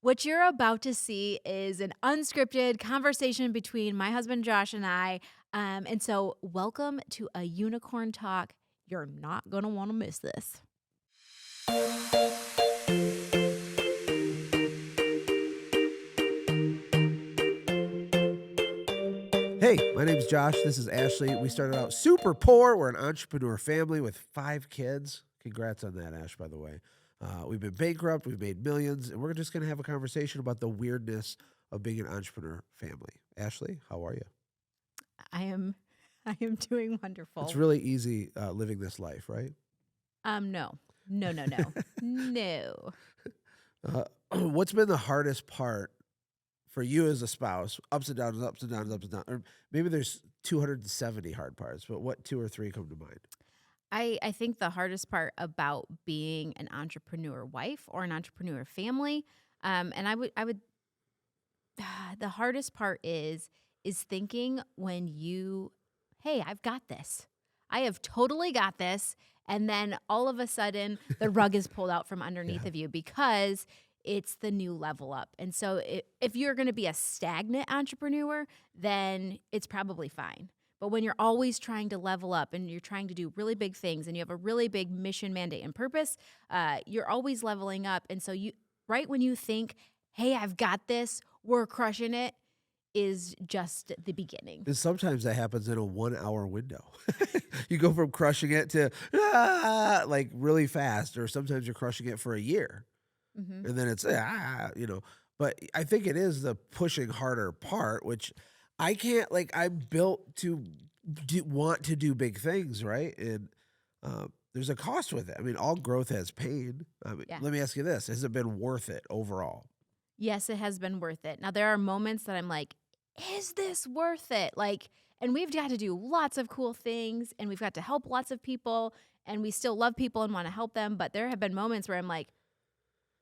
What you're about to see is an unscripted conversation between my husband Josh and I. And so, welcome to a unicorn talk. You're not going to want to miss this. Hey, my name's Josh. This is Ashley. We started out super poor. We're an entrepreneur family with 5 kids. Congrats on that, Ash, by the way. We've been bankrupt. We've made millions. And we're just going to have a conversation about the weirdness of being an entrepreneur family. Ashley, how are you? I am I am doing It's wonderful. really easy living this life, right? No. No, no, no. No. What's been the hardest part for you as a spouse? Ups and downs, ups and downs, ups and downs. Or maybe there's 270 hard parts, but what two or three come to mind? I think the hardest part about being an entrepreneur wife or an entrepreneur family, and I would the hardest part is thinking when you, "Hey, I've got this. I have totally got this." And then all of a sudden, the rug is pulled out from underneath Yeah. of you because it's the new level up. And so if you're going to be a stagnant entrepreneur, then it's probably fine. But when you're always trying to level up and you're trying to do really big things and you have a really big mission, mandate, and purpose, you're always leveling up. And so right when you think, "Hey, I've got this, we're crushing it," is just the beginning. And sometimes that happens in a 1 hour window. You go from crushing it to like really fast, or sometimes you're crushing it for a year. Hmm. And then it's But I think it is the pushing harder part, which I can't, like, I'm built to want to do big things, right? And there's a cost with it. I mean, all growth has pain. I mean, Yeah. let me ask you this: has it been worth it overall? Yes, it has been worth it. Now, there are moments that I'm like, "Is this worth it?" Like, and we've got to do lots of cool things and we've got to help lots of people and we still love people and want to help them. But there have been moments where I'm like,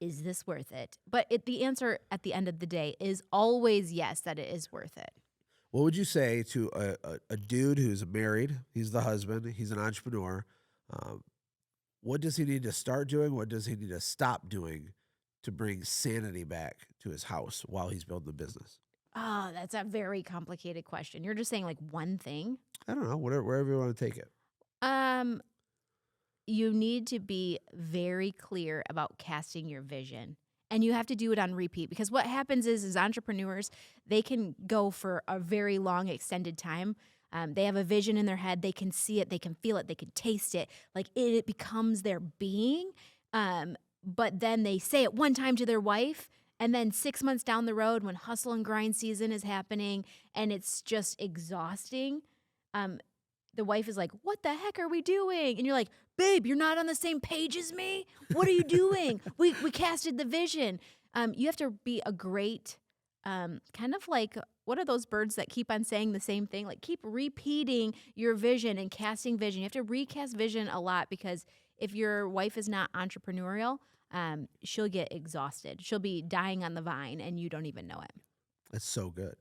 "Is this worth it?" But the answer at the end of the day is always yes, that it is worth it. What would you say to a dude who's married? He's the husband. He's an entrepreneur. Um, what does he need to start doing? What does he need to stop doing to bring sanity back to his house while he's building the business? Oh, that's a very complicated question. You're just saying like one thing. I don't know, whatever, wherever you want to take it. Um, you need to be very clear about casting your vision. And you have to do it on repeat because what happens is as entrepreneurs, they can go for a very long extended time. They have a vision in their head, they can see it, they can feel it, they can taste it. Like it becomes their being. But then they say it one time to their wife, and then 6 months down the road, when hustle and grind season is happening and it's just exhausting, um, the wife is like, "What the heck are we doing?" And you're like, "Babe, you're not on the same page as me? What are you doing? We casted the vision." You have to be a great, kind of like, what are those birds that keep on saying the same thing? Like, keep repeating your vision and casting vision. You have to recast vision a lot because if your wife is not entrepreneurial, she'll get exhausted. She'll be dying on the vine and you don't even know it. That's so good.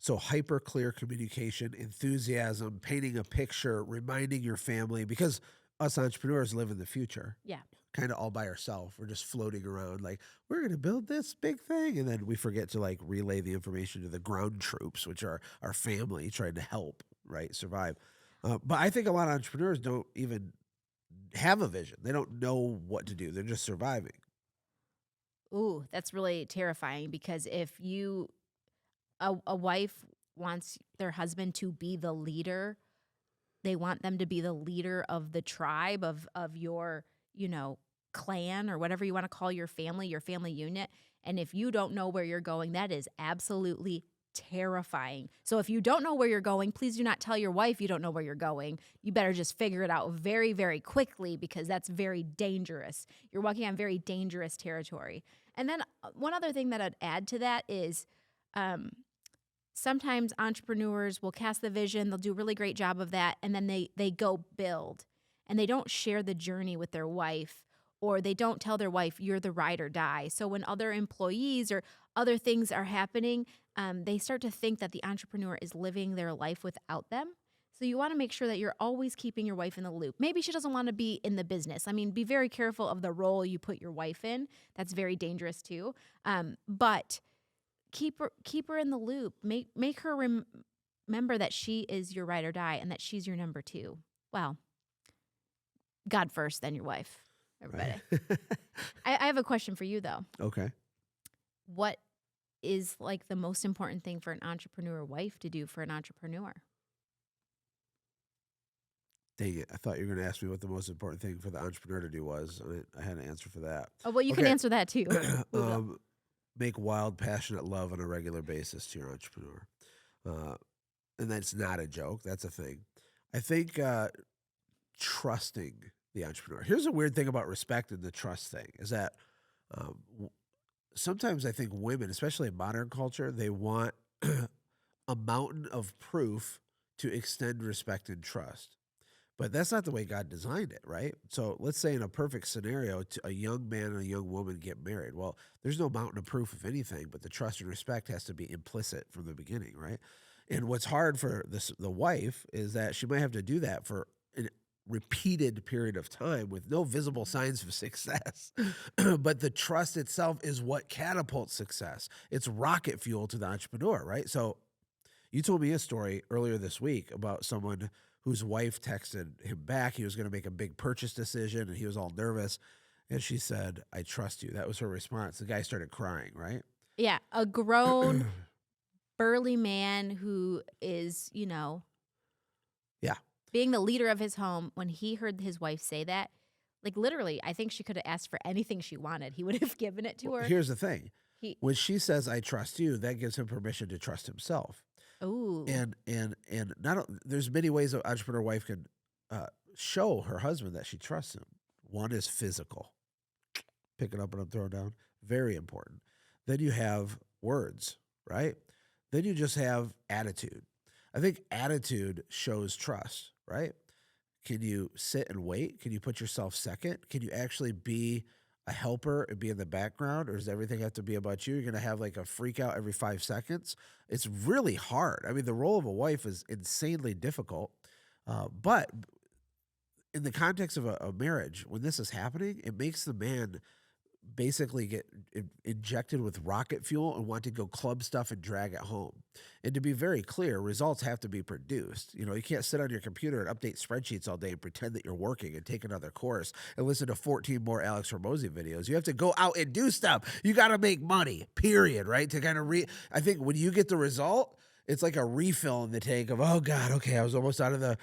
So hyper clear communication, enthusiasm, painting a picture, reminding your family, because us entrepreneurs live in the future, Yeah. kind of all by ourselves. We're just floating around like we're going to build this big thing, and then we forget to like relay the information to the ground troops, which are our family trying to help, right, survive. But I think a lot of entrepreneurs don't even have a vision. They don't know what to do. They're just surviving. Ooh, that's really terrifying because if a wife wants their husband to be the leader. They want them to be the leader of the tribe of your, clan or whatever you want to call your family unit. And if you don't know where you're going, that is absolutely terrifying. So if you don't know where you're going, please do not tell your wife you don't know where you're going. You better just figure it out very, very quickly because that's very dangerous. You're walking on very dangerous territory. And then one other thing that I'd add to that is um, sometimes entrepreneurs will cast the vision, they'll do a really great job of that, and then they go build. And they don't share the journey with their wife, or they don't tell their wife, "You're the ride or die." So when other employees or other things are happening, they start to think that the entrepreneur is living their life without them. So you want to make sure that you're always keeping your wife in the loop. Maybe she doesn't want to be in the business. I mean, be very careful of the role you put your wife in. That's very dangerous too. But keep her in the loop. Make her remember that she is your ride or die and that she's your number two. Well, God first, then your wife. Everybody. Right. I have a question for you though. Okay. What is like the most important thing for an entrepreneur wife to do for an entrepreneur? Dang it. I thought you were going to ask me what the most important thing for the entrepreneur to do was. I had an answer for that. Oh, well, you can Okay. answer that too. We will. Make wild, passionate love on a regular basis to your entrepreneur. Uh, and that's not a joke. That's a thing. I think trusting the entrepreneur. Here's a weird thing about respect and the trust thing is that w- sometimes I think women, especially in modern culture, they want a mountain of proof to extend respect and trust. But that's not the way God designed it, right? So let's say in a perfect scenario, a young man and a young woman get married. Well, there's no mountain of proof of anything, but the trust and respect has to be implicit from the beginning, right? And what's hard for the wife is that she might have to do that for a repeated period of time with no visible signs of success. But the trust itself is what catapults success. It's rocket fuel to the entrepreneur, right? So you told me a story earlier this week about someone whose wife texted him back. He was going to make a big purchase decision and he was all nervous. And she said, I trust you. That was her response. The guy started crying, right? Yeah, a grown burly man who is, Yeah. being the leader of his home. When he heard his wife say that, like literally, I think she could have asked for anything she wanted. He would have given it to Well, her. here's the thing. He, When she says, I trust you, that gives him permission to trust himself. ooh, And there's many ways an entrepreneur wife can show her husband that she trusts him. One is physical. Pick it up and I'm throwing down. Very important. Then you have words, right? Then you just have attitude. I think attitude shows trust, right? Can you sit and wait? Can you put yourself second? Can you actually be a helper and be in the background, or does everything have to be about you? You're going to have like a freak out every 5 seconds. It's really hard. I mean, the role of a wife is insanely difficult. But in the context of a marriage, when this is happening, it makes the man basically get injected with rocket fuel and want to go club stuff and drag it home. And to be very clear, results have to be produced. You can't sit on your computer and update spreadsheets all day and pretend that you're working and take another course and listen to 14 more Alex Ramosi videos. You have to go out and do stuff. You got to make money, period, right? To kind of I think when you get the result, it's like a refill in the tank of, oh God, okay, I was almost out of the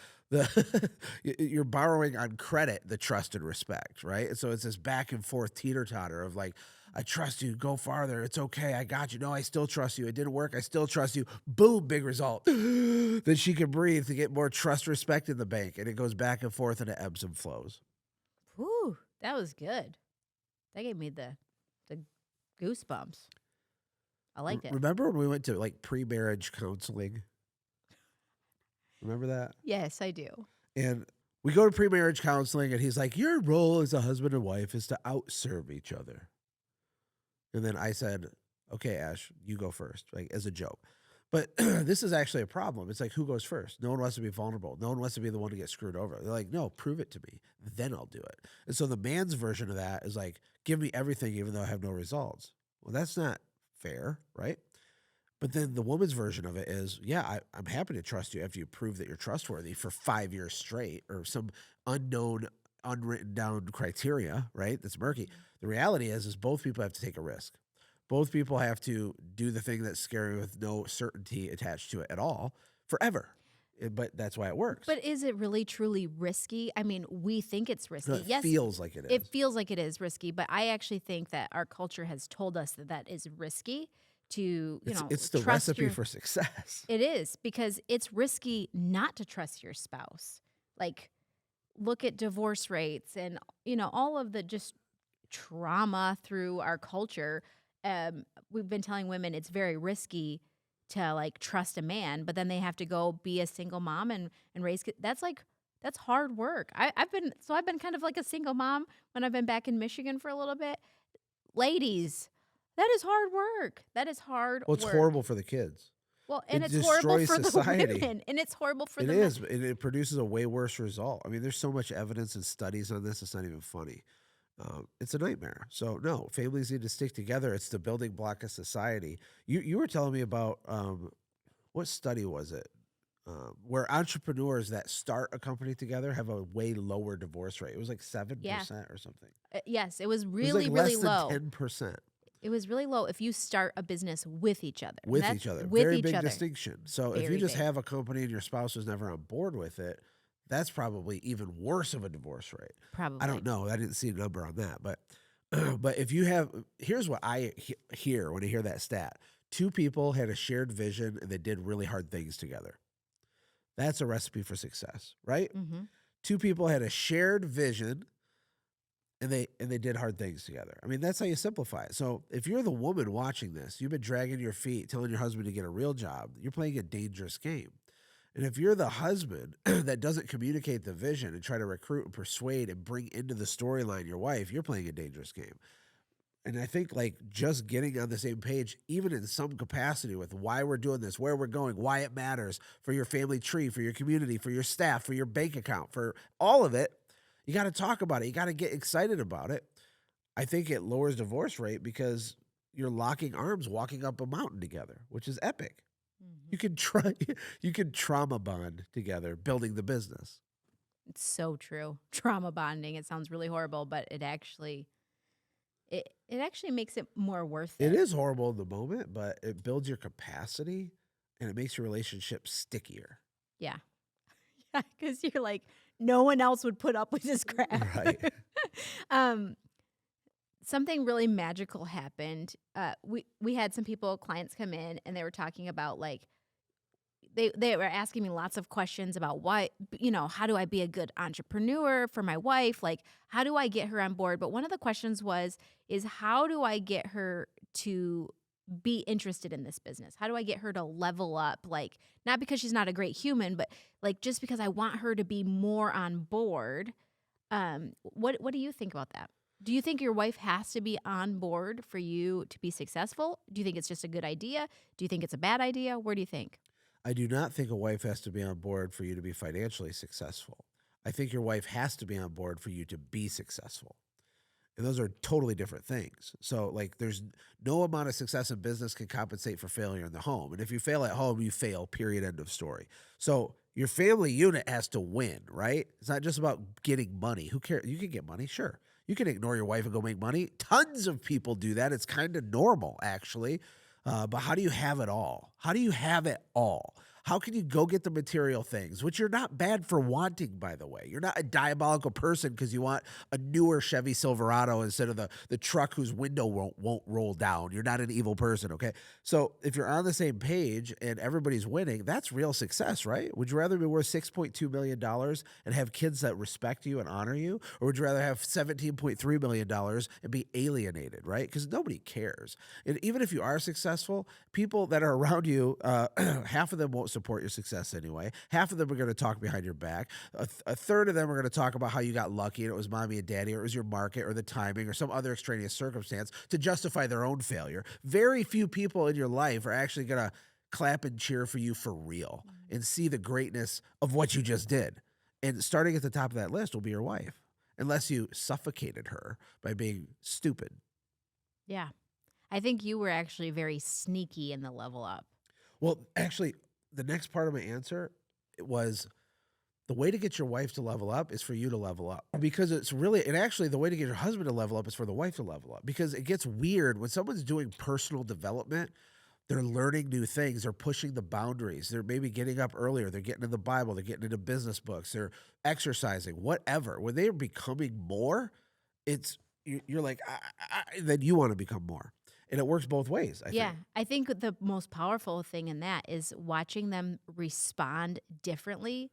you're borrowing on credit the trust and respect, right? And so it's this back and forth teeter-totter of like, I trust you, go farther, it's okay, I got you. No, I still trust you. It didn't work, I still trust you. Boom, big result. Then she can breathe to get more trust, respect in the bank. And it goes back and forth and it ebbs and flows. whew, that was good. That gave me the goosebumps. I liked it. Remember when we went to like pre-marriage counseling? Remember that? Yes, I do. And we go to pre-marriage counseling and he's like, your role as a husband and wife is to outserve each other. And then I said, okay, Ash, you go first, like as a joke. But this is actually a problem. It's like, who goes first? No one wants to be vulnerable. No one wants to be the one to get screwed over. They're like, no, prove it to me. Then I'll do it. And so the man's version of that is like, give me everything even though I have no results. Well, that's not fair, right? But then the woman's version of it is, yeah, I'm happy to trust you after you prove that you're trustworthy for 5 years straight or some unknown, unwritten down criteria, right? That's murky. The reality is both people have to take a risk. Both people have to do the thing that's scary with no certainty attached to it at all forever. But that's why it works. But is it really truly risky? I mean, we think it's risky. It Yes, feels like it is. it feels like it is risky, but I actually think that our culture has told us that that is risky to, It's the trust recipe your, for success. it is because it's risky not to trust your spouse. Like, look at divorce rates and, all of the just trauma through our culture. We've been telling women it's very risky to like trust a man, but then they have to go be a single mom and raise kids. That's hard work. I've been kind of like a single mom when I've been back in Michigan for a little bit. Ladies, that is hard work. That is hard Well, it's work. horrible for the kids. Well, and It it's horrible destroys for the society. women, and it's horrible for It the men. is, and it produces a way worse result. I mean, there's so much evidence and studies on this, it's not even funny. It's a nightmare. So no, families need to stick together. It's the building block of society. You were telling me about what study was it? Where entrepreneurs that start a company together have a way lower divorce rate. It was like Yeah. 7% or something. Yes, it was It was like really, really less than low. 10% It was really low if you start a business with each other. And with that's each other. with Very each big other. distinction. So if you Very just big. have a company and your spouse is never on board with it, that's probably even worse of a divorce rate. I don't Probably. know. I didn't see a number on that, but but if you have, here's what I hear when I hear that stat: two people had a shared vision and they did really hard things together. That's a recipe for success, right? Mhm. Two people had a shared vision and they did hard things together. I mean, that's how you simplify it. So if you're the woman watching this, you've been dragging your feet, telling your husband to get a real job. You're playing a dangerous game. And if you're the husband that doesn't communicate the vision and try to recruit and persuade and bring into the storyline your wife, you're playing a dangerous game. And I think like just getting on the same page, even in some capacity with why we're doing this, where we're going, why it matters for your family tree, for your community, for your staff, for your bank account, for all of it, you got to talk about it. You got to get excited about it. I think it lowers divorce rate because you're locking arms, walking up a mountain together, which is epic. You Mhm. can try, you can trauma bond together, building the business. It's so true. Trauma bonding. It sounds really horrible, but it actually makes it more worth It it. is horrible in the moment, but it builds your capacity and it makes your relationship stickier. Yeah. Yeah, cuz you're like no one else would put up with this crap. Right. um Something really magical happened. We had some people, clients come in and they were talking about like they were asking me lots of questions about why, how do I be a good entrepreneur for my wife? Like, how do I get her on board? But one of the questions is how do I get her to be interested in this business? How do I get her to level up? Like, not because she's not a great human, but like just because I want her to be more on board. What do you think about that? Do you think your wife has to be on board for you to be successful? Do you think it's just a good idea? Do you think it's a bad idea? Where do you think? I do not think a wife has to be on board for you to be financially successful. I think your wife has to be on board for you to be successful. And those are totally different things. So, like, there's no amount of success in business can compensate for failure in the home. And if you fail at home, you fail, period, end of story. So, your family unit has to win, right? It's not just about getting money. Who cares? You can get money, sure. You can ignore your wife and go make money. Tons of people do that. It's kind of normal, actually. But how do you have it all? How do you have it all? How can you go get the material things, which you're not bad for wanting, by the way? You're not a diabolical person because you want a newer Chevy Silverado instead of the truck whose window won't roll down. You're not an evil person, okay? So if you're on the same page and everybody's winning, that's real success, right? Would you rather be worth $6.2 million and have kids that respect you and honor you? Or would you rather have $17.3 million and be alienated, right? Because nobody cares. And even if you are successful, people that are around you, half of them won't support your success anyway. Half of them are going to talk behind your back. A third of them are going to talk about how you got lucky and it was mommy and daddy or it was your market or the timing or some other extraneous circumstance to justify their own failure. Very few people in your life are actually going to clap and cheer for you for real and see the greatness of what you just did. And starting at the top of that list will be your wife, unless you suffocated her by being stupid. Yeah. I think you were actually very sneaky in the level up. Well, actually, the next part of my answer was the way to get your wife to level up is for you to level up because it's really, and actually the way to get your husband to level up is for the wife to level up because it gets weird when someone's doing personal development. They're learning new things. They're pushing the boundaries. They're maybe getting up earlier. They're getting in the Bible. They're getting into business books. They're exercising, whatever. When they're becoming more, you're like, then you want to become more. And it works both ways, I Yeah. think. I think the most powerful thing in that is watching them respond differently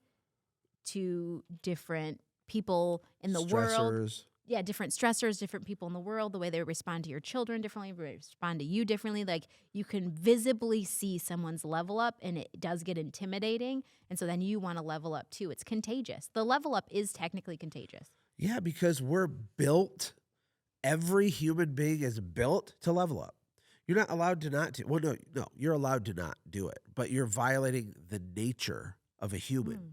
to different people in the world. Stressors. Yeah, different stressors, different people in the world, the way they respond to your children differently, respond to you differently. Like you can visibly see someone's level up and it does get intimidating. And so then you want to level up too. It's contagious. The level up is technically contagious. Yeah, because we're built, every human being is built to level up. You're not allowed to not do. Well, no, you're allowed to not do it, but you're violating the nature of a human Mm.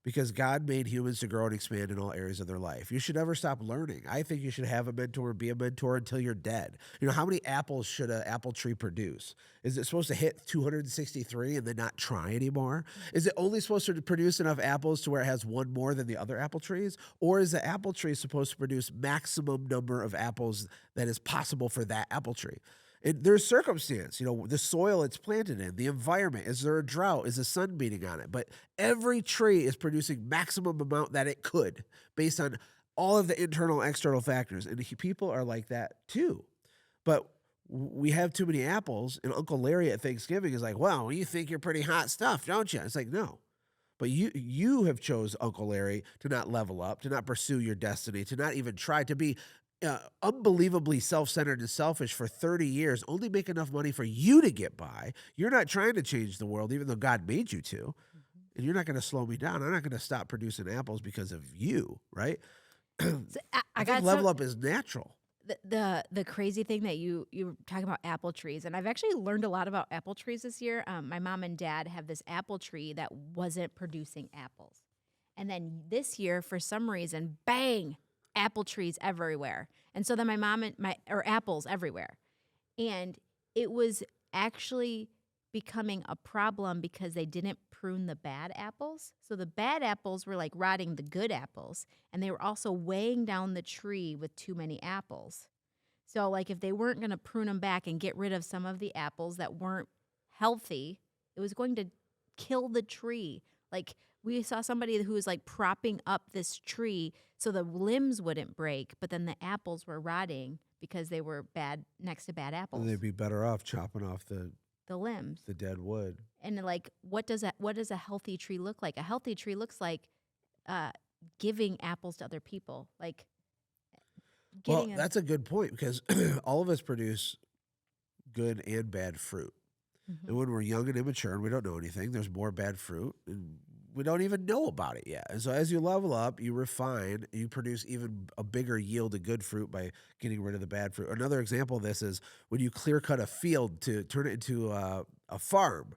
because God made humans to grow and expand in all areas of their life. You should never stop learning. I think you should have a mentor and be a mentor until you're dead. You know, how many apples should an apple tree produce? Is it supposed to hit 263 and then not try anymore? Is it only supposed to produce enough apples to where it has one more than the other apple trees? Or is the apple tree supposed to produce maximum number of apples that is possible for that apple tree? There's circumstance, the soil it's planted in, the environment. Is there a drought? Is the sun beating on it? But every tree is producing maximum amount that it could based on all of the internal, external factors. And people are like that too. But we have too many apples, and Uncle Larry at Thanksgiving is like, "Well, you think you're pretty hot stuff, don't you?" It's like, no. But you have chose Uncle Larry to not level up, to not pursue your destiny, to not even try to be unbelievably self-centered and selfish for 30 years, only make enough money for you to get by. You're not trying to change the world, even though God made you to. Mhm. And you're not going to slow me down. I'm not going to stop producing apples because of you, right? So I I think got some level up is natural. the crazy thing that you were talking about apple trees, and I've actually learned a lot about apple trees this year. My mom and dad have this apple tree that wasn't producing apples, and then this year, for some reason, bang, apple trees everywhere. And so then my mom and my or apples everywhere. And it was actually becoming a problem because they didn't prune the bad apples. So the bad apples were like rotting the good apples, and they were also weighing down the tree with too many apples. So, like, if they weren't going to prune them back and get rid of some of the apples that weren't healthy, it was going to kill the tree. Like, we saw somebody who was like propping up this tree so the limbs wouldn't break, but then the apples were rotting because they were bad next to bad And apples, they'd be better off chopping off the limbs. the dead wood. And like, what does a healthy tree look like? A healthy tree looks like uh, giving apples to other people, like Well, getting them. that's a good point because all of us produce good and bad fruit. And Mhm. when we're young and immature and we don't know anything, there's more bad fruit and we don't even know about it yet. And so as you level up, you refine, you produce even a bigger yield of good fruit by getting rid of the bad fruit. Another example of this is when you clear cut a field to turn it into a farm.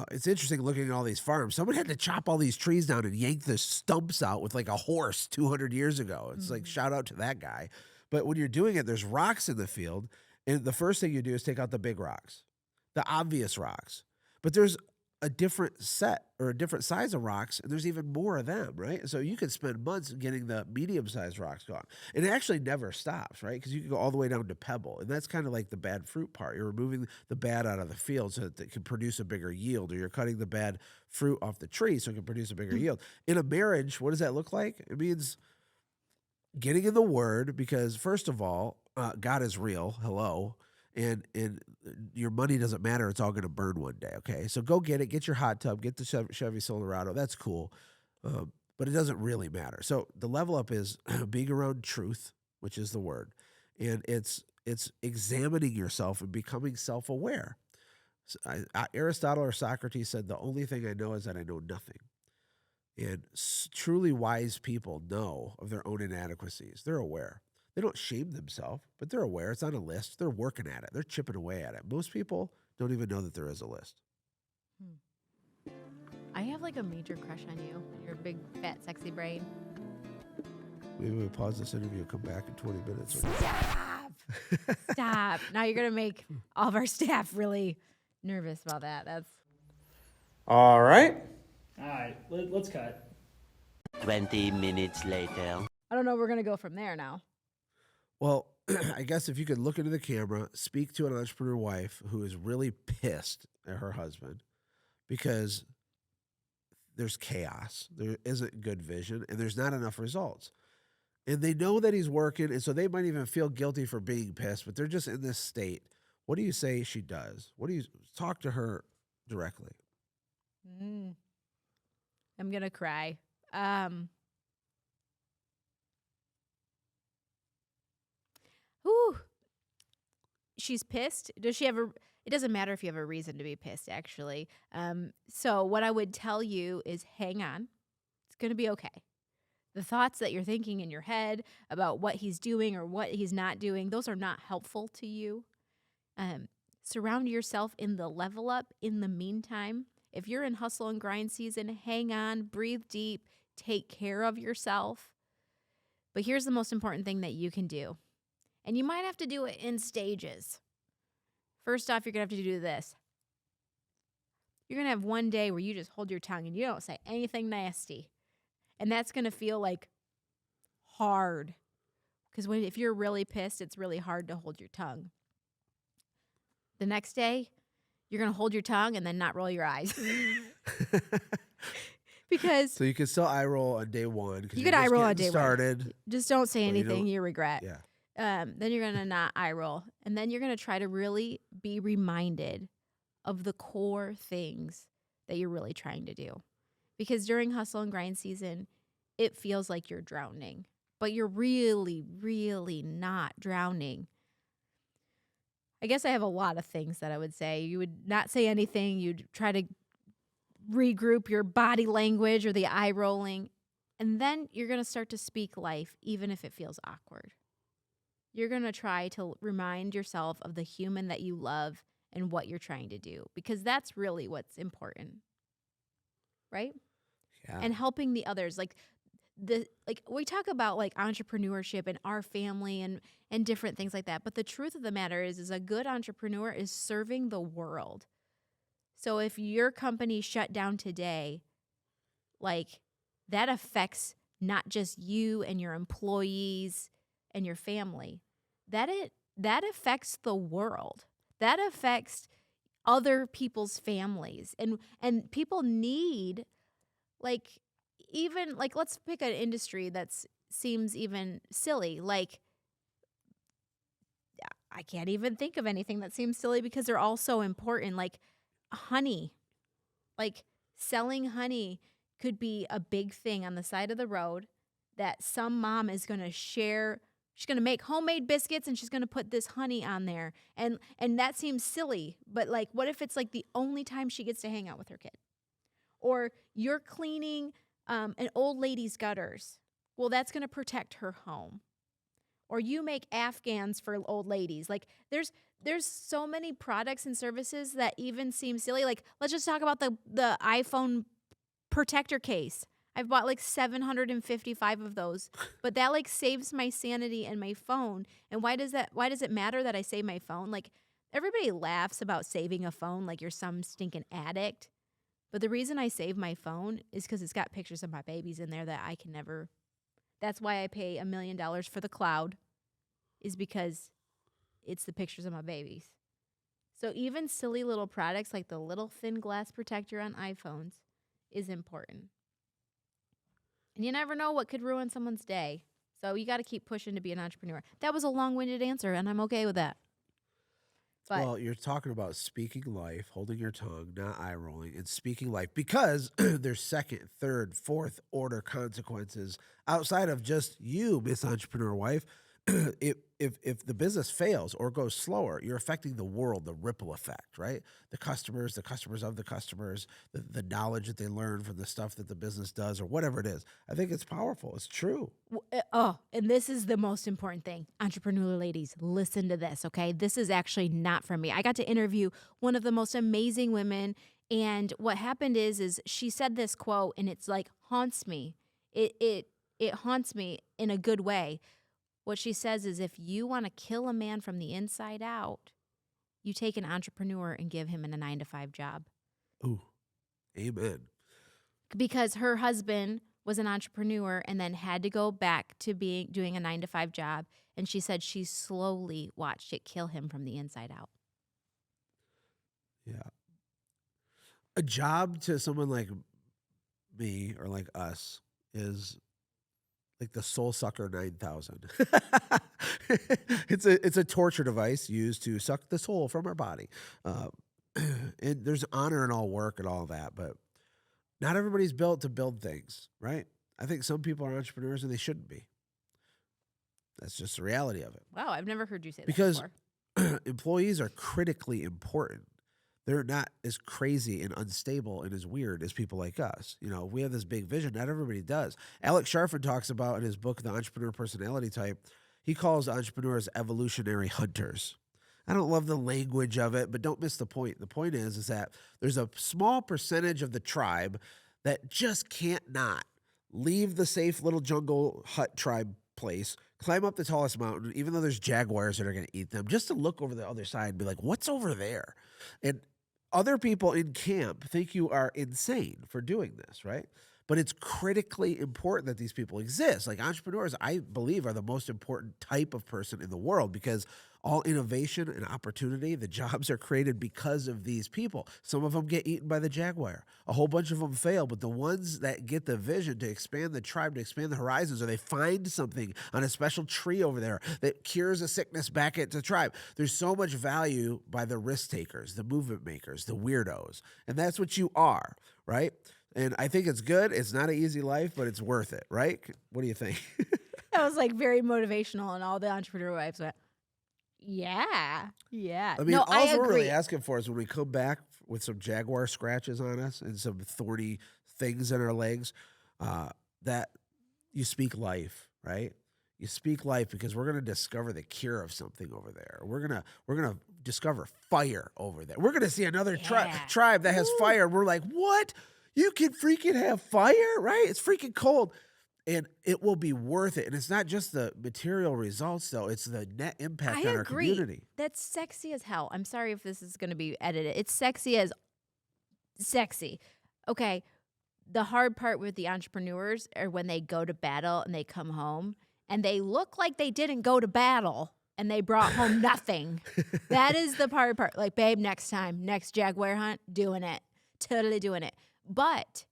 It's interesting looking at all these farms. Someone had to chop all these trees down and yank the stumps out with like a horse 200 years ago. It's like, Mhm. shout out to that guy. But when you're doing it, there's rocks in the field. And the first thing you do is take out the big rocks, the obvious rocks. But there's a different set or a different size of rocks, and there's even more of them, right? So you could spend months getting the medium-sized rocks gone. And it actually never stops, right? Because you can go all the way down to pebble. And that's kind of like the bad fruit part. You're removing the bad out of the field so that it can produce a bigger yield, or you're cutting the bad fruit off the tree so it can produce a bigger yield. In a marriage, what does that look like? It means getting in the word because first of all, God is real. Hello. And your money doesn't matter. It's all going to burn one day. Okay. So go get it. Get your hot tub. Get the Chevy Silverado. That's cool. But it doesn't really matter. So the level up is being around truth, which is the word. And it's examining yourself and becoming self-aware. Aristotle or Socrates said, the only thing I know is that I know nothing. And truly wise people know of their own inadequacies. They're aware. They don't shame themselves, but they're aware. It's on a list. They're working at it. They're chipping away at it. Most people don't even know that there is a list. Hmm. I have like a major crush on you. Your big, fat, sexy brain. Maybe we pause this interview and come back in 20 minutes. Stop. Stop. Now you're going to make all of our staff really nervous about that. That's All right. All right, let's cut. 20 minutes later. I don't know. We're going to go from there now. Well, I guess if you could look into the camera, speak to an entrepreneur wife who is really pissed at her husband because there's chaos, there isn't good vision, and there's not enough results. And they know that he's working, and so they might even feel guilty for being pissed, but they're just in this state. What do you say she does? What do you talk to her directly? Mm. I'm going to cry. Whew. She's pissed. Does she have a? It doesn't matter if you have a reason to be pissed, actually. So what I would tell you is hang on. It's going to be okay. The thoughts that you're thinking in your head about what he's doing or what he's not doing, those are not helpful to you. Um, Surround yourself in the level up in the meantime. If you're in hustle and grind season, hang on, breathe deep, take care of yourself. But here's the most important thing that you can do. And you might have to do it in stages. First off, you're going to have to do this. You're going to have one day where you just hold your tongue and you don't say anything nasty. And that's going to feel like hard. Because if you're really pissed, it's really hard to hold your tongue. The next day, you're going to hold your tongue and then not roll your eyes. Because So you can still eye roll on day one. you could eye roll on day started. one. Just don't say Well, you anything don't- you regret. Yeah. Then you're going to not eye roll. And then you're going to try to really be reminded of the core things that you're really trying to do. Because during hustle and grind season, it feels like you're drowning. But you're really, really not drowning. I guess I have a lot of things that I would say. You would not say anything. You'd try to regroup your body language or the eye rolling. And then you're going to start to speak life, even if it feels awkward. You're going to try to remind yourself of the human that you love and what you're trying to do, because that's really what's important. Right? Yeah. And helping the others. Like we talk about like entrepreneurship and our family and different things like that. But the truth of the matter is a good entrepreneur is serving the world. So if your company shut down today, like that affects not just you and your employees and your family. That affects the world. That affects other people's families. And people need even let's pick an industry that seems even silly. Like I can't even think of anything that seems silly because they're all so important. Like honey, like selling honey could be a big thing on the side of the road that some mom is going to share. She's going to make homemade biscuits and she's going to put this honey on there. And that seems silly, but like what if it's like the only time she gets to hang out with her kid? Or you're cleaning an old lady's gutters. Well, that's going to protect her home. Or you make Afghans for old ladies. Like there's so many products and services that even seem silly. Like let's just talk about the iPhone protector case. I've bought like 755 of those, but that like saves my sanity and my phone. And why does it matter that I save my phone? Like everybody laughs about saving a phone like you're some stinking addict. But the reason I save my phone is because it's got pictures of my babies in there that I can never. That's why I pay $1 million for the cloud, is because it's the pictures of my babies. So even silly little products like the little thin glass protector on iPhones is important. And you never know what could ruin someone's day. So you got to keep pushing to be an entrepreneur. That was a long-winded answer, and I'm okay with that. But Well, you're talking about speaking life, holding your tongue, not eye rolling, and speaking life because there's second, third, fourth order consequences outside of just you, Miss Entrepreneur Wife. If the business fails or goes slower, you're affecting the world, the ripple effect, right? The customers of the customers, the knowledge that they learn from the stuff that the business does or whatever it is. I think it's powerful. It's true. and this is the most important thing. Entrepreneur ladies, listen to this, okay? This is actually not from me. I got to interview one of the most amazing women, and what happened is she said this quote, and it's like haunts me. It haunts me in a good way. What she says is, if you want to kill a man from the inside out, you take an entrepreneur and give him a 9-to-5 job. Ooh, amen. Because her husband was an entrepreneur and then had to go back to doing a 9-to-5 job. And she said she slowly watched it kill him from the inside out. Yeah. A job to someone like me or like us is like the Soul Sucker 9000. It's a torture device used to suck the soul from our body. And there's honor in all work and all that, but not everybody's built to build things, right? I think some people are entrepreneurs and they shouldn't be. That's just the reality of it. Wow, I've never heard you say Because that before. employees are critically important. They're not as crazy and unstable and as weird as people like us. You know, we have this big vision. Not everybody does. Alex Sharfin talks about in his book, The Entrepreneur Personality Type, he calls entrepreneurs evolutionary hunters. I don't love the language of it, but don't miss the point. The point is that there's a small percentage of the tribe that just can't not leave the safe little jungle hut tribe place, climb up the tallest mountain, even though there's jaguars that are going to eat them, just to look over the other side and be like, what's over there? And other people in camp think you are insane for doing this, right? But it's critically important that these people exist. Like entrepreneurs, I believe, are the most important type of person in the world because all innovation and opportunity, the jobs are created because of these people. Some of them get eaten by the jaguar. A whole bunch of them fail, but the ones that get the vision to expand the tribe, to expand the horizons, or they find something on a special tree over there that cures a sickness back at the tribe. There's so much value by the risk takers, the movement makers, the weirdos. And that's what you are, right? And I think it's good. It's not an easy life, but it's worth it, right? What do you think? That was like very motivational, and all the entrepreneur wives went, yeah. I mean, No, all I we're agree. really asking for is when we come back with some jaguar scratches on us and some thorny things in our legs, that you speak life, right? You speak life because we're going to discover the cure of something over there. We're gonna discover fire over there. We're gonna see another Yeah. tribe that has fire. We're like, what? You can freaking have fire, right? It's freaking cold. And it will be worth it. And it's not just the material results, though. It's the net impact I on our agree. community. That's sexy as hell. I'm sorry if this is going to be edited. It's sexy as sexy. Okay. The hard part with the entrepreneurs are when they go to battle and they come home and they look like they didn't go to battle and they brought home nothing. That is the hard part. Like, babe, next time, next jaguar hunt, doing it. Totally doing it. But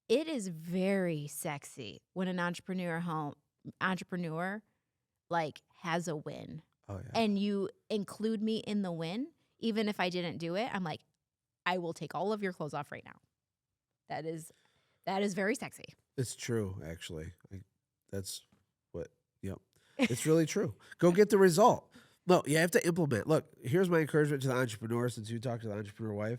it is very sexy when an entrepreneur like has a win. Oh, yeah. And you include me in the win, even if I didn't do it. I'm like, I will take all of your clothes off right now. That is very sexy. It's true, actually. That's what, yep. It's really true. Go get the result. No, you have to implement. Look, here's my encouragement to the entrepreneur since you talked to the entrepreneur wife.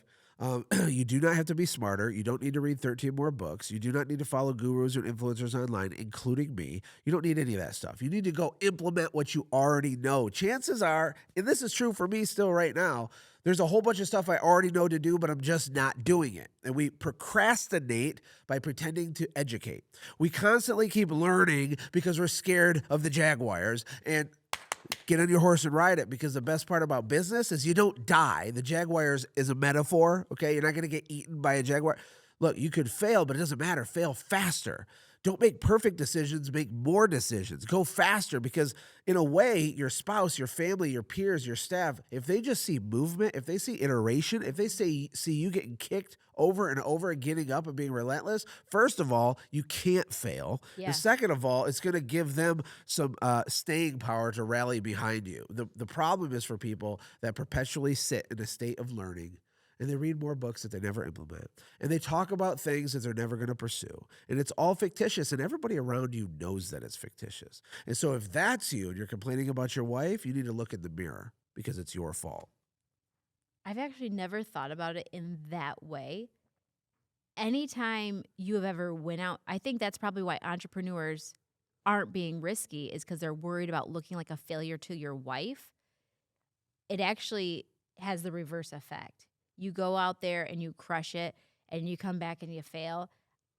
You do not have to be smarter. You don't need to read 13 more books. You do not need to follow gurus or influencers online, including me. You don't need any of that stuff. You need to go implement what you already know. Chances are, and this is true for me still right now, there's a whole bunch of stuff I already know to do, but I'm just not doing it. And we procrastinate by pretending to educate. We constantly keep learning because we're scared of the jaguars. And get on your horse and ride it, because the best part about business is you don't die. The jaguars is a metaphor, okay? You're not going to get eaten by a jaguar. Look, you could fail, but it doesn't matter. Fail faster. Don't make perfect decisions, make more decisions. Go faster, because in a way, your spouse, your family, your peers, your staff, if they just see movement, if they see iteration, if they see you getting kicked over and over and getting up and being relentless, first of all, you can't fail. Yeah. And second of all, it's going to give them some staying power to rally behind you. The problem is for people that perpetually sit in a state of learning, and they read more books that they never implement, and they talk about things that they're never going to pursue, and it's all fictitious, and everybody around you knows that it's fictitious. And so if that's you and you're complaining about your wife, you need to look in the mirror, because it's your fault. I've actually never thought about it in that way. Anytime you have ever went out, I think that's probably why entrepreneurs aren't being risky, is because they're worried about looking like a failure to your wife. It actually has the reverse effect. You go out there and you crush it, and you come back and you fail.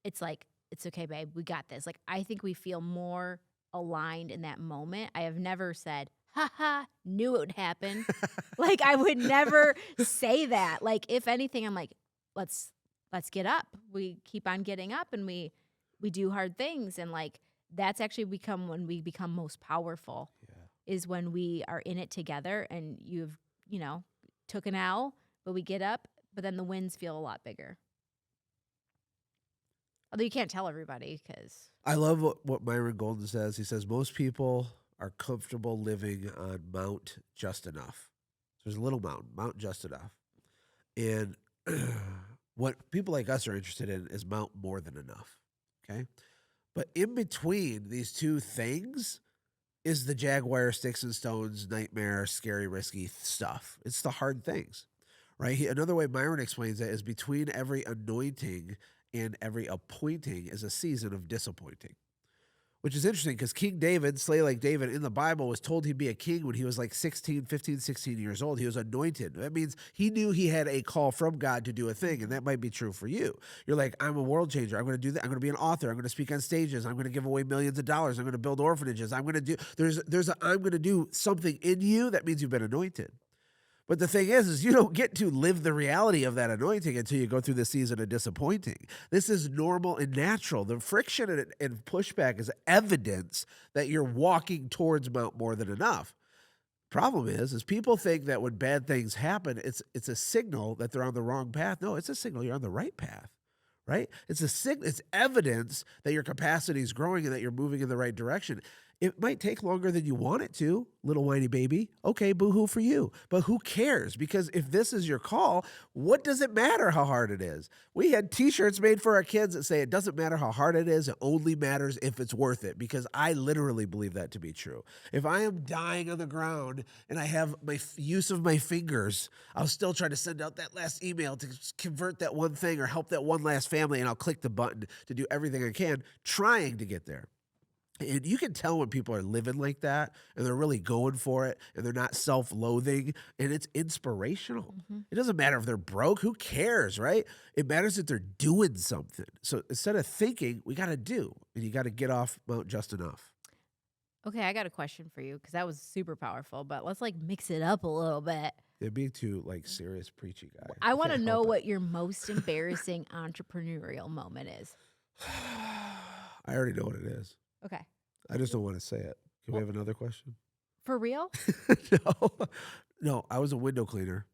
It's like, it's okay, babe, we got this. Like, I think we feel more aligned in that moment. I have never said, haha, knew it would happen. Like, I would never say that. Like, if anything, I'm like, let's get up. We keep on getting up, and we do hard things. And like, that's actually become when we become most powerful, is when we are in it together, and you've, took an L, but we get up, but then the wins feel a lot bigger. Although you can't tell everybody, because I love what Myron Golden says. He says, most people are comfortable living on Mount Just Enough. There's a little mountain, Mount Just Enough. And what people like us are interested in is Mount More Than Enough, okay? But in between these two things is the jaguar, sticks and stones, nightmare, scary, risky stuff. It's the hard things, right? Another way Myron explains it is between every anointing and every appointing is a season of disappointing, which is interesting because King David, slay like David in the Bible, was told he'd be a king when he was like 16 years old. He was anointed. That means he knew he had a call from God to do a thing, and that might be true for you. You're like, I'm a world changer. I'm going to do that. I'm going to be an author. I'm going to speak on stages. I'm going to give away millions of dollars. I'm going to build orphanages. I'm going to do, I'm going to do something in you. That means you've been anointed. But the thing is you don't get to live the reality of that anointing until you go through the season of disappointing. This is normal and natural. The friction and pushback is evidence that you're walking towards Mount More Than Enough. Problem is people think that when bad things happen, it's a signal that they're on the wrong path. No, it's a signal you're on the right path, right? It's evidence that your capacity is growing and that you're moving in the right direction. It might take longer than you want it to, little whiny baby. Okay, boo-hoo for you. But who cares? Because if this is your call, what does it matter how hard it is? We had T-shirts made for our kids that say it doesn't matter how hard it is, it only matters if it's worth it. Because I literally believe that to be true. If I am dying on the ground and I have my use of my fingers, I'll still try to send out that last email to convert that one thing or help that one last family, and I'll click the button to do everything I can, trying to get there. And you can tell when people are living like that and they're really going for it and they're not self-loathing and it's inspirational. It doesn't matter if they're broke. Who cares, right? It matters that they're doing something. So instead of thinking, we got to do, and you got to get off Mount just enough. Okay, I got a question for you because that was super powerful, but let's like mix it up a little bit. Yeah, being too like serious preachy guy. I want to Can't know help it. what your most embarrassing entrepreneurial moment is. I already know what it is. Okay. I just don't want to say it. Can we have another question? For real? No, I was a window cleaner,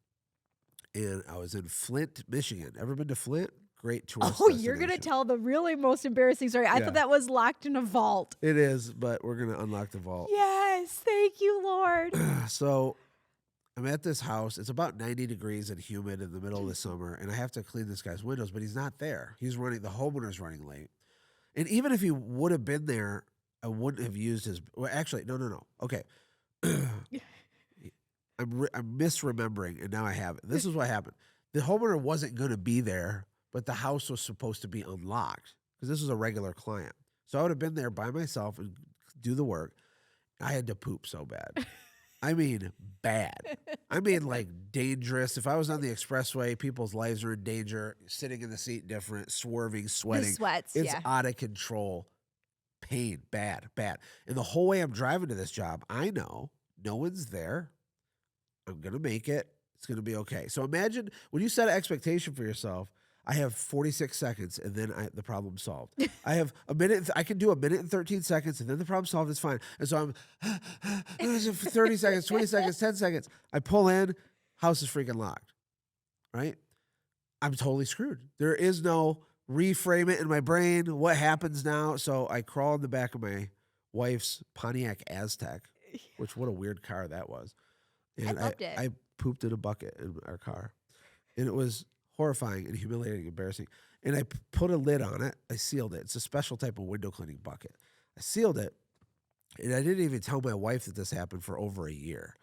and I was in Flint, Michigan. Ever been to Flint? Great tourist Oh, you're going to destination. tell the really most embarrassing story. I Yeah. thought that was locked in a vault. It is, but we're gonna unlock the vault. Yes. Thank you, Lord. So I'm at this house. It's about 90 degrees and humid in the middle of the summer, and I have to clean this guy's windows, but he's not there. He's running. The homeowner's running late, and even if he would have been there, I wouldn't have used his. Well, actually, no. Okay. I'm misremembering, and now I have it. This is what happened. The homeowner wasn't going to be there, but the house was supposed to be unlocked because this was a regular client. So I would have been there by myself and do the work. I had to poop so bad. I mean, bad. I mean, like dangerous. If I was on the expressway, people's lives are in danger. Sitting in the seat, different, swerving, sweating. The sweats, It's yeah. out of control. Pain, bad. And the whole way I'm driving to this job, I know no one's there. I'm going to make it. It's going to be okay. So imagine when you set an expectation for yourself, I have 46 seconds and then the problem's solved. I have a minute. I can do a minute and 13 seconds and then the problem's solved. It's fine. And so I'm 30 seconds, 20 seconds, 10 seconds. I pull in, house is freaking locked, right? I'm totally screwed. There is no reframe it in my brain. What happens now? So I crawl in the back of my wife's Pontiac Aztec, which what a weird car that was. And I loved it. I pooped in a bucket in our car. And it was horrifying and humiliating, embarrassing. And I put a lid on it. I sealed it. It's a special type of window cleaning bucket. I sealed it. And I didn't even tell my wife that this happened for over a year.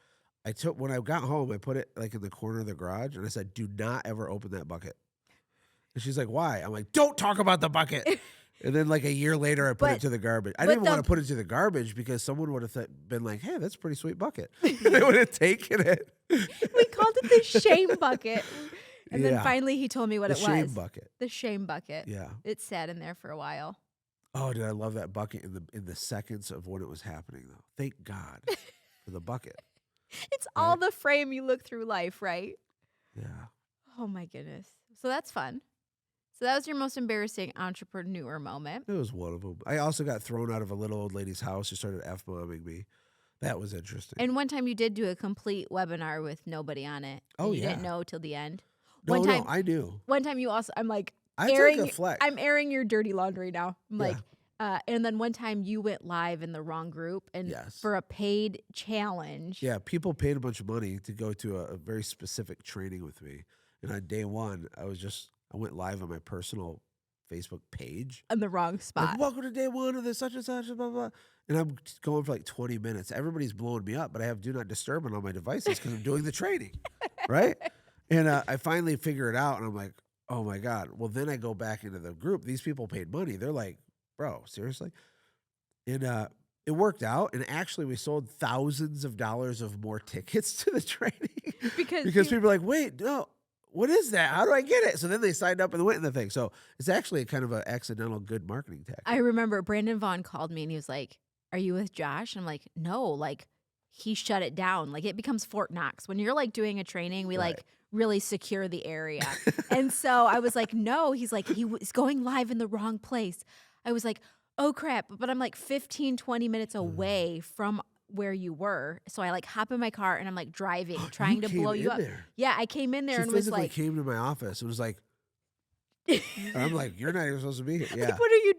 When I got home, I put it like in the corner of the garage and I said, do not ever open that bucket. And she's like, why? I'm like, don't talk about the bucket. And then like a year later, I put it to the garbage. I didn't want to put it to the garbage because someone would have been like, hey, that's a pretty sweet bucket. They would have taken it. We called it the shame bucket. And then Yeah. finally he told me what The it shame was. bucket. The shame bucket. Yeah. It sat in there for a while. Oh, did I love that bucket in the seconds of when it was happening, though. Thank God for the bucket. It's all the frame you look through life, right? Yeah. Oh my goodness. So that's fun. So that was your most embarrassing entrepreneur moment. It was one of them. I also got thrown out of a little old lady's house who started F-bombing me. That was interesting. And one time you did do a complete webinar with nobody on it. Oh, and you yeah. didn't know till the end. No, one time, I knew. One time you also, I'm like, I airing, took a flex. I'm airing your dirty laundry now. I'm Yeah. like, and then one time you went live in the wrong group and Yes. for a paid challenge. Yeah, people paid a bunch of money to go to a very specific training with me. And on day one, I went live on my personal Facebook page. In the wrong spot. Like, welcome to day one of this such and such, blah, blah. And I'm going for like 20 minutes. Everybody's blowing me up, but I have do not disturb on all my devices because I'm doing the training, right? And I finally figure it out, and I'm like, oh my God. Well, then I go back into the group. These people paid money. They're like, bro, seriously? And it worked out. And actually, we sold thousands of dollars of more tickets to the training Because because people are like, wait, no, what is that? How do I get it? So then they signed up and went in the thing. So it's actually kind of an accidental good marketing tactic. I remember Brandon Vaughn called me and he was like, "Are you with Josh?" I'm like, "No, like he shut it down. Like it becomes Fort Knox. When you're like doing a training, we Right. like really secure the area." And so I was like, "No." He's like, "He was going live in the wrong place." I was like, "Oh crap." But I'm like 15, 20 minutes away from where you were. So I like hop in my car and I'm like driving, trying to came blow you in up. there. Yeah, I came in there She and was physically like, came to my office and was like, and I'm like, you're not even supposed to be here. Yeah. like, what are you?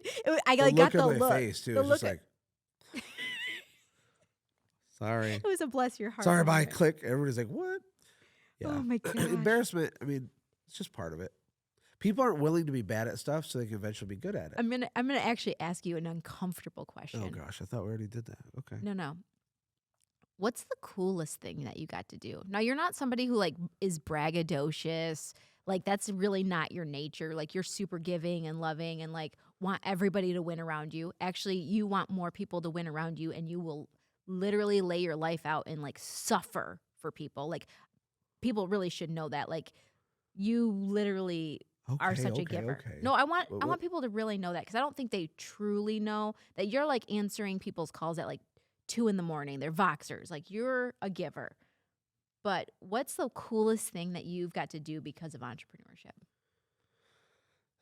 I The like got look the on my look. face, too, The is just look. like, sorry. It was a bless your heart. Sorry, bye. moment. Click. Everybody's like, what? Yeah. Oh my gosh. Embarrassment, I mean, it's just part of it. People aren't willing to be bad at stuff, so they can eventually be good at it. I'm gonna actually ask you an uncomfortable question. Oh, gosh. I thought we already did that. Okay. No. What's the coolest thing that you got to do? Now you're not somebody who like is braggadocious. Like that's really not your nature. Like you're super giving and loving and like want everybody to win around you. Actually, you want more people to win around you and you will literally lay your life out and like suffer for people. Like people really should know that. Like you literally are such a giver. Okay. No, I want What- people to really know that because I don't think they truly know that you're like answering people's calls at like 2 in the morning. They're Voxers. Like you're a giver. But what's the coolest thing that you've got to do because of entrepreneurship?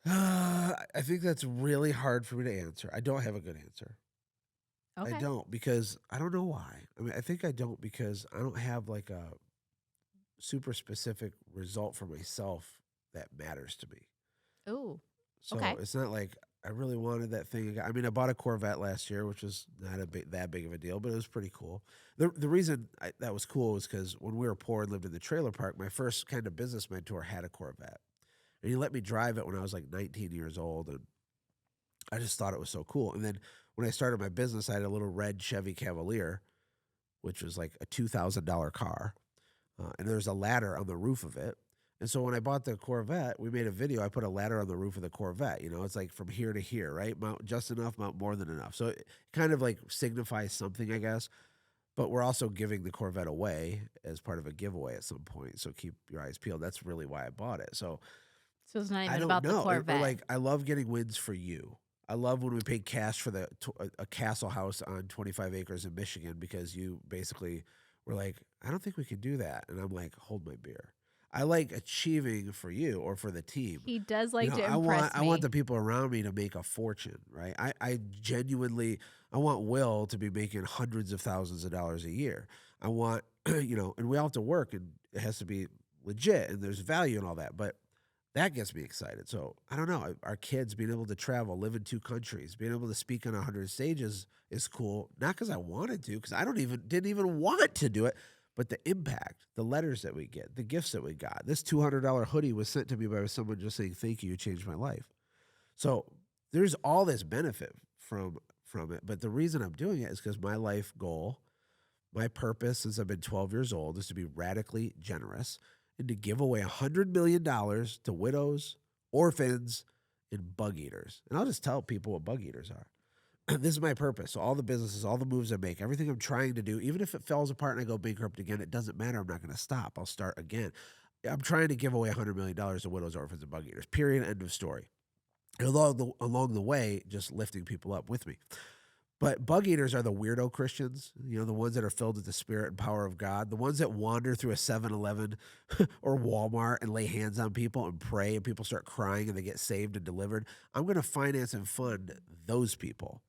I think that's really hard for me to answer. I don't have a good answer. Okay. I don't because I don't know why. I mean, I think I don't because I don't have like a super specific result for myself that matters to me. Oh, So Okay. it's not like I really wanted that thing. I mean, I bought a Corvette last year, which was not that big of a deal, but it was pretty cool. The reason that was cool was because when we were poor and lived in the trailer park, my first kind of business mentor had a Corvette. And he let me drive it when I was like 19 years old. And I just thought it was so cool. And then when I started my business, I had a little red Chevy Cavalier, which was like a $2,000 car. And there's a ladder on the roof of it. And so when I bought the Corvette, we made a video. I put a ladder on the roof of the Corvette. You know, it's like from here to here, right? Mount just enough, mount more than enough. So it kind of like signifies something, I guess. But we're also giving the Corvette away as part of a giveaway at some point. So keep your eyes peeled. That's really why I bought it. So So it's not I even don't about know. the Or Corvette. like I love getting wins for you. I love when we paid cash for a castle house on 25 acres in Michigan because you basically were like, I don't think we can do that. And I'm like, hold my beer. I like achieving for you or for the team. He does like to I impress I me. want the people around me to make a fortune, right? I genuinely I want Will to be making hundreds of thousands of dollars a year. I want and we all have to work and it has to be legit and there's value and all that. But that gets me excited. So I don't know. Our kids being able to travel, live in 2 countries, being able to speak on 100 stages is cool. Not because I wanted to, because I didn't even want to do it, but the impact, the letters that we get, the gifts that we got. This $200 hoodie was sent to me by someone just saying, "Thank you, you changed my life." So there's all this benefit from it. But the reason I'm doing it is because my life goal, my purpose since I've been 12 years old is to be radically generous and to give away $100 million to widows, orphans, and bug eaters. And I'll just tell people what bug eaters are. This is my purpose. So all the businesses, all the moves I make, everything I'm trying to do, even if it falls apart and I go bankrupt again, it doesn't matter. I'm not going to stop. I'll start again. I'm trying to give away $100 million to widows, orphans, and bug eaters. Period. End of story. And along the way, just lifting people up with me. But bug eaters are the weirdo Christians, the ones that are filled with the spirit and power of God, the ones that wander through a 7-Eleven or Walmart and lay hands on people and pray and people start crying and they get saved and delivered. I'm going to finance and fund those people.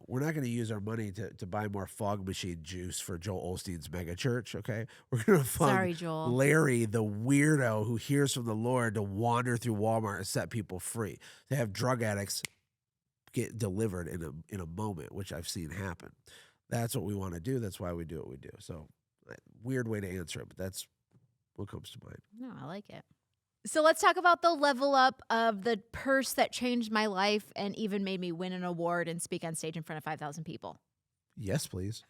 We're not going to use our money to buy more fog machine juice for Joel Osteen's mega church, okay? We're going to fund Sorry, Joel. Larry, the weirdo who hears from the Lord, to wander through Walmart and set people free, to have drug addicts get delivered in a moment, which I've seen happen. That's what we want to do. That's why we do what we do. So weird way to answer it, but that's what comes to mind. No, I like it. So let's talk about the level up of the purse that changed my life and even made me win an award and speak on stage in front of 5,000 people. Yes, please.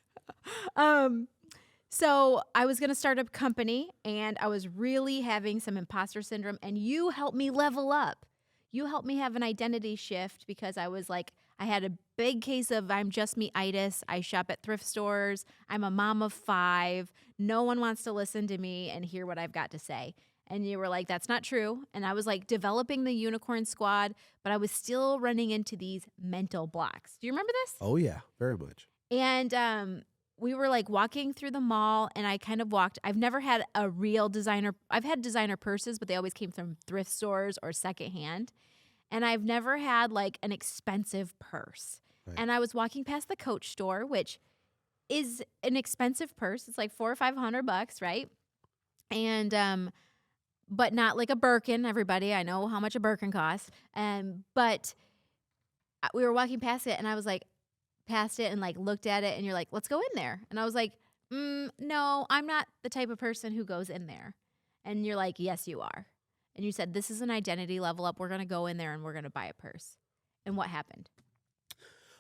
So I was going to start a company and I was really having some imposter syndrome and you helped me level up. You helped me have an identity shift because I was like, I had a big case of I'm just me-itis. I shop at thrift stores. I'm a mom of 5. No one wants to listen to me and hear what I've got to say. And you were like, that's not true. And I was like developing the unicorn squad, but I was still running into these mental blocks. Do you remember this? Oh yeah, very much. And we were like walking through the mall, and I kind of walked. I've never had a real designer. I've had designer purses, but they always came from thrift stores or secondhand. And I've never had like an expensive purse. Right. And I was walking past the Coach store, which is an expensive purse. It's like $400 or $500, right? And but not like a Birkin. Everybody, I know how much a Birkin costs. But we were walking past it, and I was like, past it and like looked at it, and you're like, let's go in there. And I was like, no, I'm not the type of person who goes in there. And you're like, yes, you are. And you said, this is an identity level up. We're going to go in there and we're going to buy a purse. And what happened?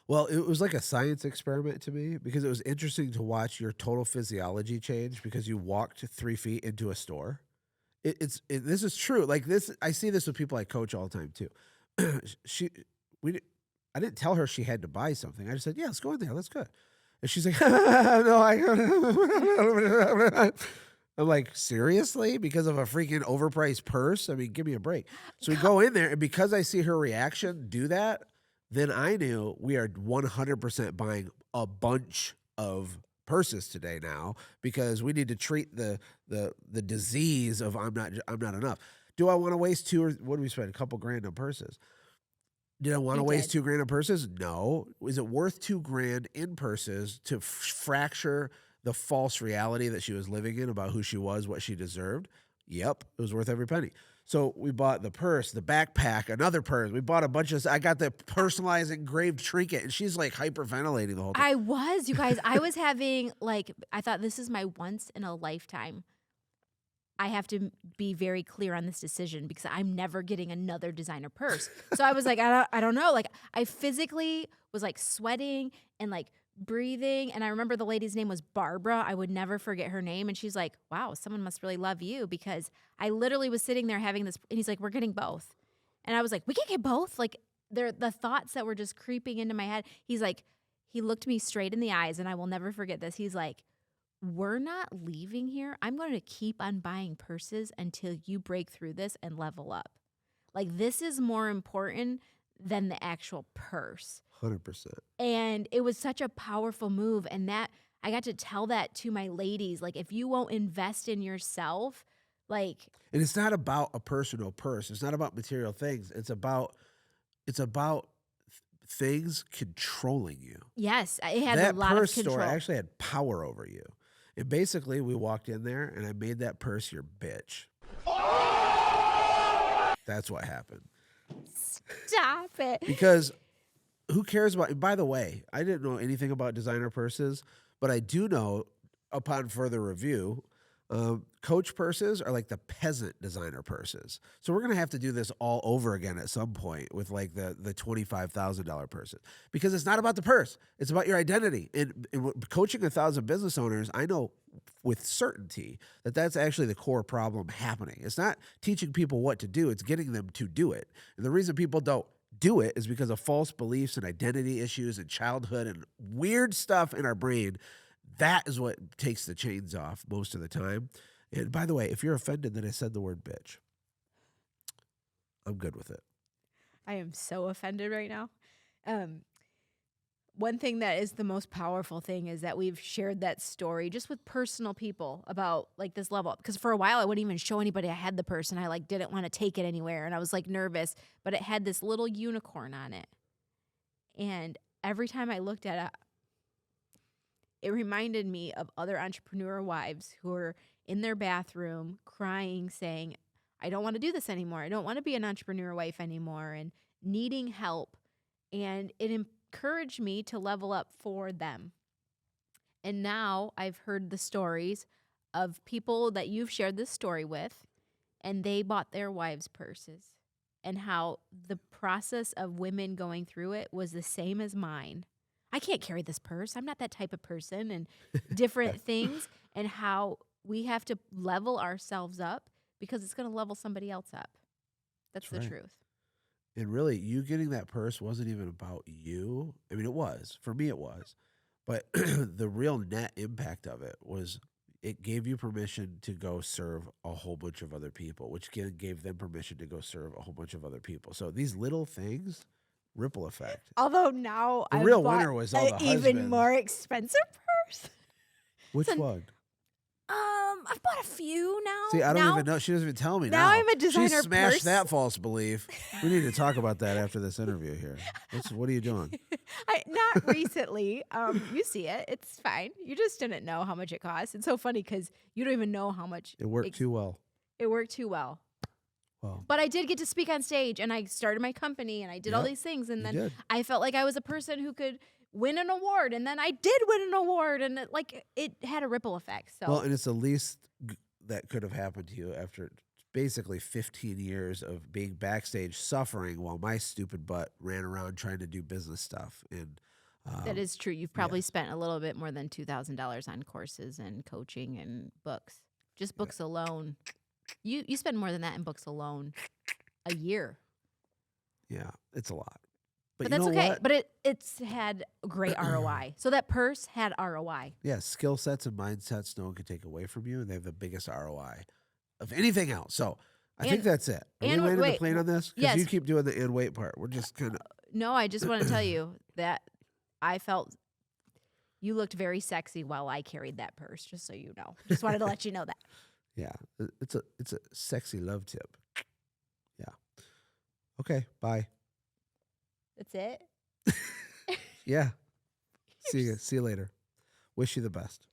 Well, it was like a science experiment to me because it was interesting to watch your total physiology change because you walked 3 feet into a store. This is true. Like this, I see this with people I coach all the time too. I didn't tell her she had to buy something. I just said, yeah, let's go in there. Let's go. And she's like, no, I'm like, seriously? Because of a freaking overpriced purse? I mean, give me a break. So we go in there, and because I see her reaction do that, then I knew we are 100% buying a bunch of purses today now because we need to treat the disease of I'm not enough. Do I want to waste what do we spend? A couple grand on purses? Did I want to waste $2,000 on purses? No. Is it worth $2,000 in purses to fracture the false reality that she was living in about who she was, what she deserved? Yep, it was worth every penny. So we bought the purse, the backpack, another purse. We bought a bunch of. I got the personalized engraved trinket, and she's like hyperventilating the whole time. I was, you guys. I was having like, I thought this is my once in a lifetime. I have to be very clear on this decision because I'm never getting another designer purse. So I was like, I don't know. Like I physically was like sweating and like breathing. And I remember the lady's name was Barbara. I would never forget her name. And she's like, wow, someone must really love you because I literally was sitting there having this. And he's like, we're getting both. And I was like, we can get both. Like they're the thoughts that were just creeping into my head. He's like, he looked me straight in the eyes, and I will never forget this. He's like, we're not leaving here. I'm going to keep on buying purses until you break through this and level up. Like this is more important than the actual purse. 100%. And it was such a powerful move. And that I got to tell that to my ladies. Like if you won't invest in yourself, like. And it's not about a personal purse. It's not about material things. It's about things controlling you. Yes, it had that a lot of purse control. store actually had power over you. And basically, we walked in there, and I made that purse your bitch. That's what happened. Stop it. Because who cares about... By the way, I didn't know anything about designer purses, but I do know, upon further review, Coach purses are like the peasant designer purses. So we're going to have to do this all over again at some point with like the $25,000 purses because it's not about the purse. It's about your identity. And coaching 1,000 business owners, I know with certainty that that's actually the core problem happening. It's not teaching people what to do. It's getting them to do it. And the reason people don't do it is because of false beliefs and identity issues and childhood and weird stuff in our brain. That is what takes the chains off most of the time. And by the way, if you're offended that I said the word bitch, I'm good with it. I am so offended right now. One thing that is the most powerful thing is that we've shared that story just with personal people about like this level up. Because for a while I wouldn't even show anybody I had the purse, and I like didn't want to take it anywhere, and I was like nervous, but it had this little unicorn on it. And every time I looked at it, it reminded me of other entrepreneur wives who are in their bathroom crying, saying, I don't want to do this anymore. I don't want to be an entrepreneur wife anymore, and needing help. And it encouraged me to level up for them. And now I've heard the stories of people that you've shared this story with, and they bought their wives' purses, and how the process of women going through it was the same as mine. I can't carry this purse. I'm not that type of person, and different things, and how we have to level ourselves up because it's going to level somebody else up. That's the right. truth. And really, you getting that purse wasn't even about you. I mean, it was. For me, it was. But the real net impact of it was it gave you permission to go serve a whole bunch of other people, which gave them permission to go serve a whole bunch of other people. So these little things, ripple effect. Although now The I've real bought winner was all an the even husbands. more expensive purse. Which So- one? I've bought a few now. See, I don't Now- even know. She doesn't even tell me now. now I'm a She designer smashed purse. that false belief. We need to talk about that after this interview here. What are you doing? Not recently. You see it. It's fine. You just didn't know how much it cost. It's so funny because you don't even know how much It worked too well. It worked too well. Well, But I did get to speak on stage, and I started my company, and I did all Yep, these things, and you then did. I felt like I was a person who could win an award, and then I did win an award, and it had a ripple effect. So well, and it's the least that could have happened to you after basically 15 years of being backstage suffering while my stupid butt ran around trying to do business stuff. And that is true. You've probably spent a little bit more than $2,000 on courses and coaching and books. Just books alone. You spend more than that in books alone a year. yeah, it's a lot. But you that's know okay. what? But it's had great ROI. So that purse had ROI. Yeah, skill sets and mindsets no one can take away from you, and they have the biggest ROI of anything else. So I think And- that's it. Are we and landing the wait, plane on this? Because yes. you keep doing the and wait part. We're just kind of No, I just want to tell you that I felt you looked very sexy while I carried that purse, just so you know. Just wanted to let you know that. yeah. It's a sexy love tip. Yeah. Okay. Bye. That's it. Yeah. See you later. Wish you the best.